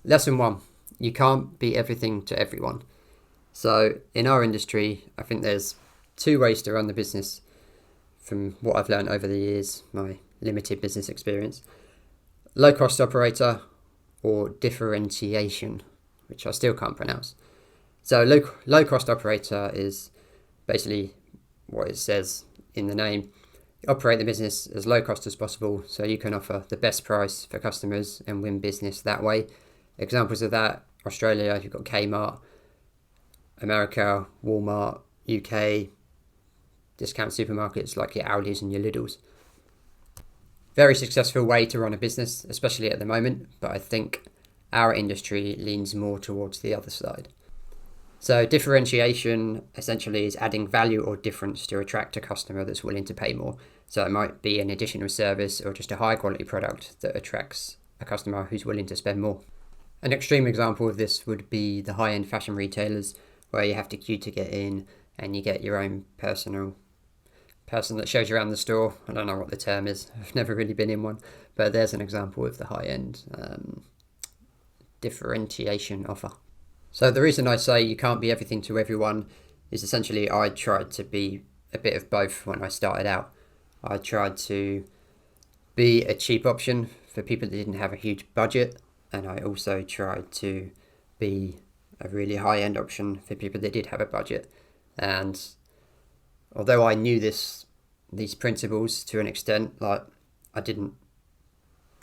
Lesson one, you can't be everything to everyone. So in our industry, I think there's two ways to run the business from what I've learned over the years, my limited business experience. Low cost operator or differentiation, which I still can't pronounce. So low cost operator is basically what it says in the name. Operate the business as low cost as possible so you can offer the best price for customers and win business that way. Examples of that: Australia, you've got Kmart; America, Walmart; UK, discount supermarkets like your Aldi's and your Lidl's. Very successful way to run a business, especially at the moment, but I think our industry leans more towards the other side. So differentiation essentially is adding value or difference to attract a customer that's willing to pay more. So it might be an additional service or just a high quality product that attracts a customer who's willing to spend more. An extreme example of this would be the high-end fashion retailers where you have to queue to get in and you get your own personal person that shows you around the store. I don't know what the term is. I've never really been in one, but there's an example of the high-end differentiation offer. So the reason I say you can't be everything to everyone is essentially I tried to be a bit of both when I started out. I tried to be a cheap option for people that didn't have a huge budget, and I also tried to be a really high-end option for people that did have a budget. And although I knew these principles to an extent, like I didn't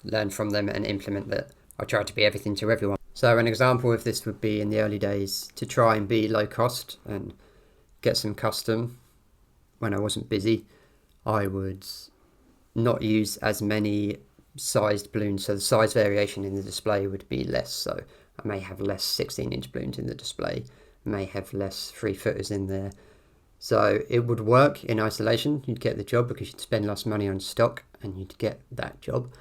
learn from them and implement that. I tried to be everything to everyone. So an example of this would be in the early days to try and be low cost and get some custom when I wasn't busy. I would not use as many sized balloons, so the size variation in the display would be less. So I may have less 16-inch balloons in the display, may have less 3-footers in there. So it would work in isolation. You'd get the job because you'd spend less money on stock and you'd get that job.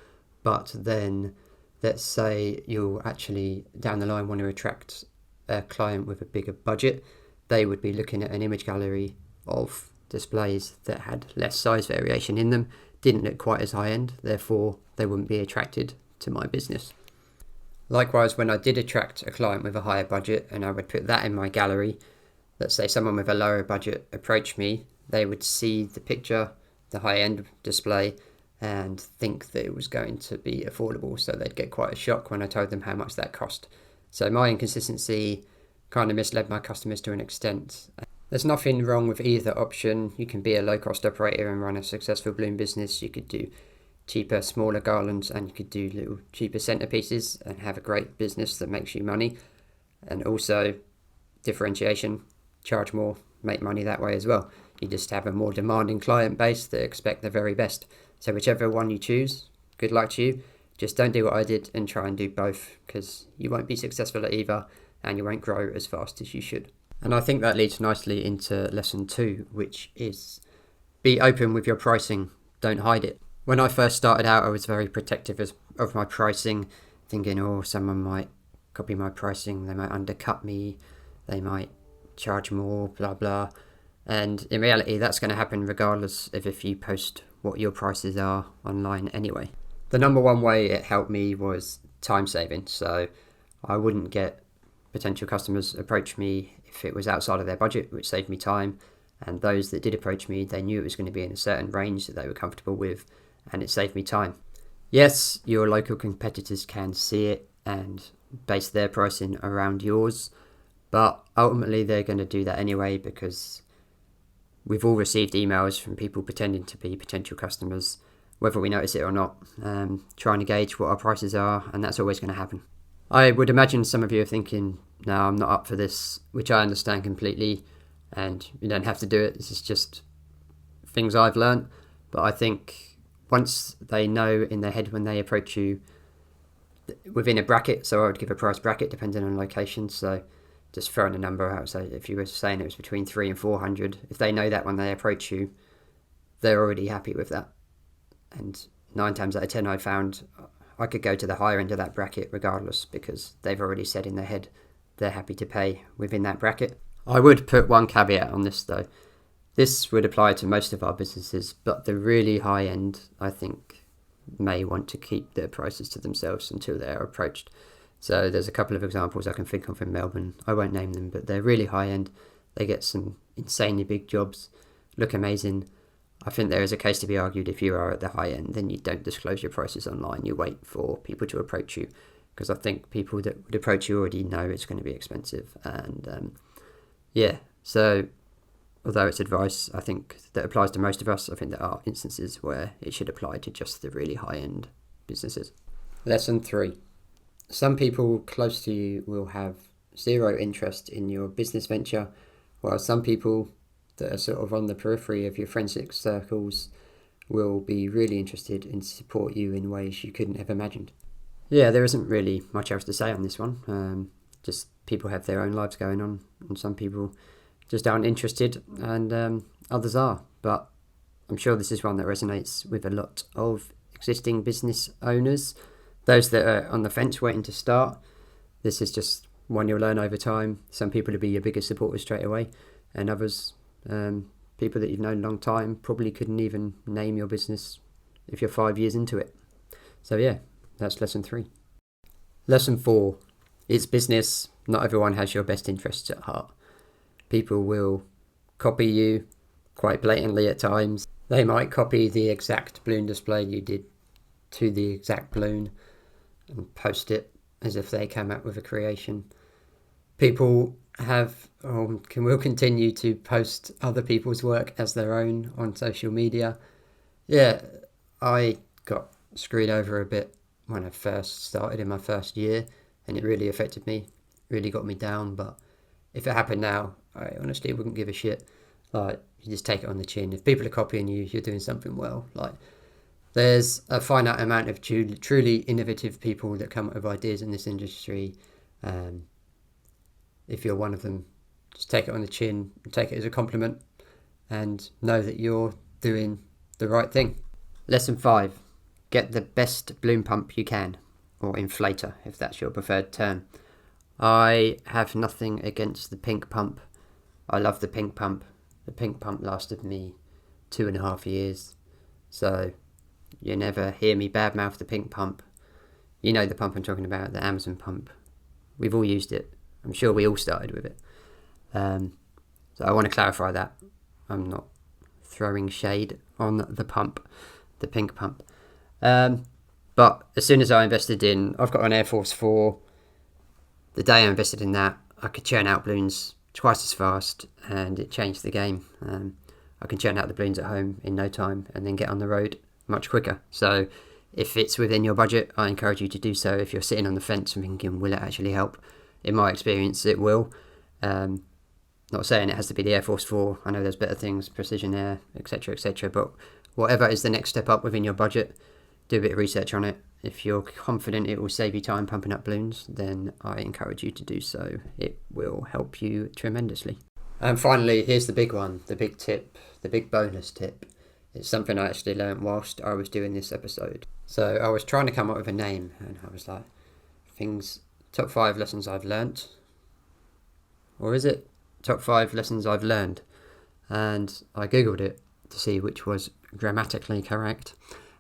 But then let's say you'll actually down the line want to attract a client with a bigger budget. They would be looking at an image gallery of displays that had less size variation in them, didn't look quite as high end, therefore they wouldn't be attracted to my business. Likewise, when I did attract a client with a higher budget and I would put that in my gallery, let's say someone with a lower budget approached me, they would see the picture, the high end display, and think that it was going to be affordable, so they'd get quite a shock when I told them how much that cost. So my inconsistency kind of misled my customers to an extent. There's nothing wrong with either option. You can be a low-cost operator and run a successful balloon business. You could do cheaper, smaller garlands, and you could do little cheaper centerpieces and have a great business that makes you money. And also differentiation, charge more, make money that way as well. You just have a more demanding client base that expect the very best. So whichever one you choose, good luck to you. Just don't do what I did and try and do both, because you won't be successful at either and you won't grow as fast as you should. And I think that leads nicely into lesson 2, which is be open with your pricing. Don't hide it. When I first started out, I was very protective of my pricing, thinking, oh, someone might copy my pricing, they might undercut me, they might charge more, blah, blah. And in reality, that's going to happen regardless of if you post what your prices are online anyway. The number one way it helped me was time saving. So I wouldn't get potential customers approach me if it was outside of their budget, which saved me time. And those that did approach me, they knew it was going to be in a certain range that they were comfortable with, and it saved me time. Yes, your local competitors can see it and base their pricing around yours, but ultimately they're going to do that anyway, because we've all received emails from people pretending to be potential customers, whether we notice it or not, trying to gauge what our prices are, and that's always going to happen. I would imagine some of you are thinking, no, I'm not up for this, which I understand completely, and you don't have to do it. This is just things I've learned. But I think once they know in their head when they approach you within a bracket, so I would give a price bracket depending on location, so just throwing a number out, so if you were saying it was between 300 and 400, if they know that when they approach you, they're already happy with that. And 9 times out of 10 I found I could go to the higher end of that bracket regardless, because they've already said in their head they're happy to pay within that bracket. I would put one caveat on this though. This would apply to most of our businesses, but the really high end, I think, may want to keep their prices to themselves until they're approached. So there's a couple of examples I can think of in Melbourne. I won't name them, but they're really high end. They get some insanely big jobs, look amazing. I think there is a case to be argued if you are at the high end, then you don't disclose your prices online. You wait for people to approach you, because I think people that would approach you already know it's going to be expensive. And so although it's advice, I think that applies to most of us. I think there are instances where it should apply to just the really high end businesses. Lesson 3. Some people close to you will have zero interest in your business venture, while some people that are sort of on the periphery of your friendship circles will be really interested in support you in ways you couldn't have imagined. Yeah, there isn't really much else to say on this one. Just people have their own lives going on, and some people just aren't interested, and others are. But I'm sure this is one that resonates with a lot of existing business owners. Those that are on the fence waiting to start, this is just one you'll learn over time. Some people will be your biggest supporters straight away, and others, people that you've known a long time, probably couldn't even name your business if you're 5 years into it. So yeah, that's lesson 3. Lesson 4. It's business. Not everyone has your best interests at heart. People will copy you quite blatantly at times. They might copy the exact balloon display you did to the exact balloon and post it as if they came up with a creation. People will continue to post other people's work as their own on social media. Yeah, I got screwed over a bit when I first started in my first year, and it really affected me, really got me down. But if it happened now, I honestly wouldn't give a shit. Like, you just take it on the chin. If people are copying you, you're doing something well. Like, there's a finite amount of truly innovative people that come up with ideas in this industry. If you're one of them, just take it on the chin, take it as a compliment, and know that you're doing the right thing. Lesson 5. Get the best balloon pump you can, or inflator, if that's your preferred term. I have nothing against the pink pump. I love the pink pump. The pink pump lasted me 2.5 years. So you never hear me badmouth the pink pump. You know the pump I'm talking about, the Amazon pump. We've all used it. I'm sure we all started with it. So I want to clarify that. I'm not throwing shade on the pump, the pink pump. But as soon as I invested I've got an Air Force 4. The day I invested in that, I could churn out balloons twice as fast, and it changed the game. I can churn out the balloons at home in no time and then get on the road much quicker. So if it's within your budget, I encourage you to do so. If you're sitting on the fence and thinking, will it actually help? In my experience, it will. Not saying it has to be the Air Force 4. I know there's better things, Precision Air, etc., but whatever is the next step up within your budget, do a bit of research on it. If you're confident it will save you time pumping up balloons, then I encourage you to do so. It will help you tremendously. And finally, here's the big one, the big tip, the big bonus tip. It's something I actually learned whilst I was doing this episode. So I was trying to come up with a name, and I was like, top 5 lessons I've learnt. Or is it top 5 lessons I've learned? And I googled it to see which was grammatically correct.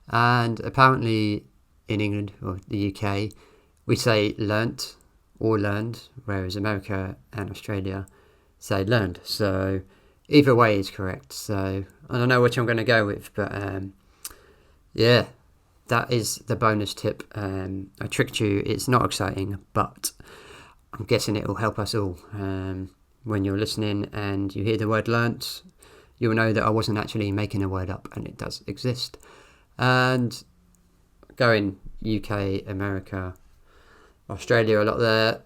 And apparently in England or the UK, we say learnt or learned, whereas America and Australia say learned. So either way is correct. So I don't know which I'm going to go with, but yeah, that is the bonus tip. I tricked you. It's not exciting, but I'm guessing it will help us all. When you're listening and you hear the word learnt, you'll know that I wasn't actually making a word up, and it does exist. And going UK, America, Australia, a lot there.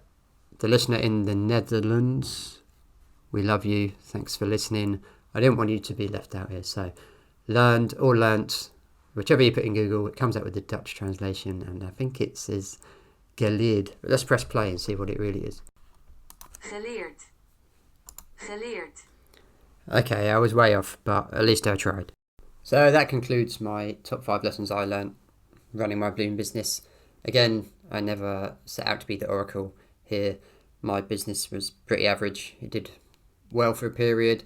The listener in the Netherlands, we love you. Thanks for listening. I didn't want you to be left out here. So learned or learnt, whichever you put in Google, it comes out with the Dutch translation, and I think it says geleerd. But let's press play and see what it really is. Geleerd. Geleerd. Okay, I was way off, but at least I tried. So that concludes my top 5 lessons I learnt running my balloon business. Again, I never set out to be the oracle here. My business was pretty average. It did well for a period.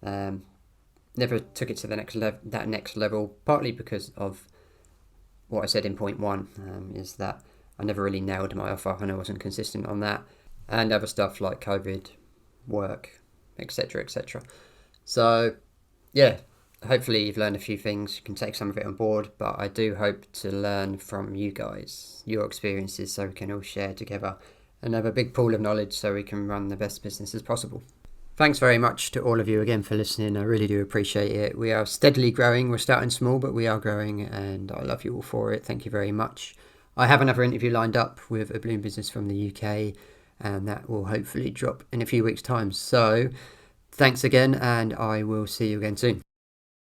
Never took it to the next level, partly because of what I said in point 1, is that I never really nailed my offer and I wasn't consistent on that. And other stuff like COVID, work, etc., etc. So, yeah, hopefully you've learned a few things. You can take some of it on board, but I do hope to learn from you guys, your experiences, so we can all share together and have a big pool of knowledge so we can run the best business as possible. Thanks very much to all of you again for listening. I really do appreciate it. We are steadily growing. We're starting small, but we are growing, and I love you all for it. Thank you very much. I have another interview lined up with a balloon business from the UK, and that will hopefully drop in a few weeks' time. So thanks again, and I will see you again soon.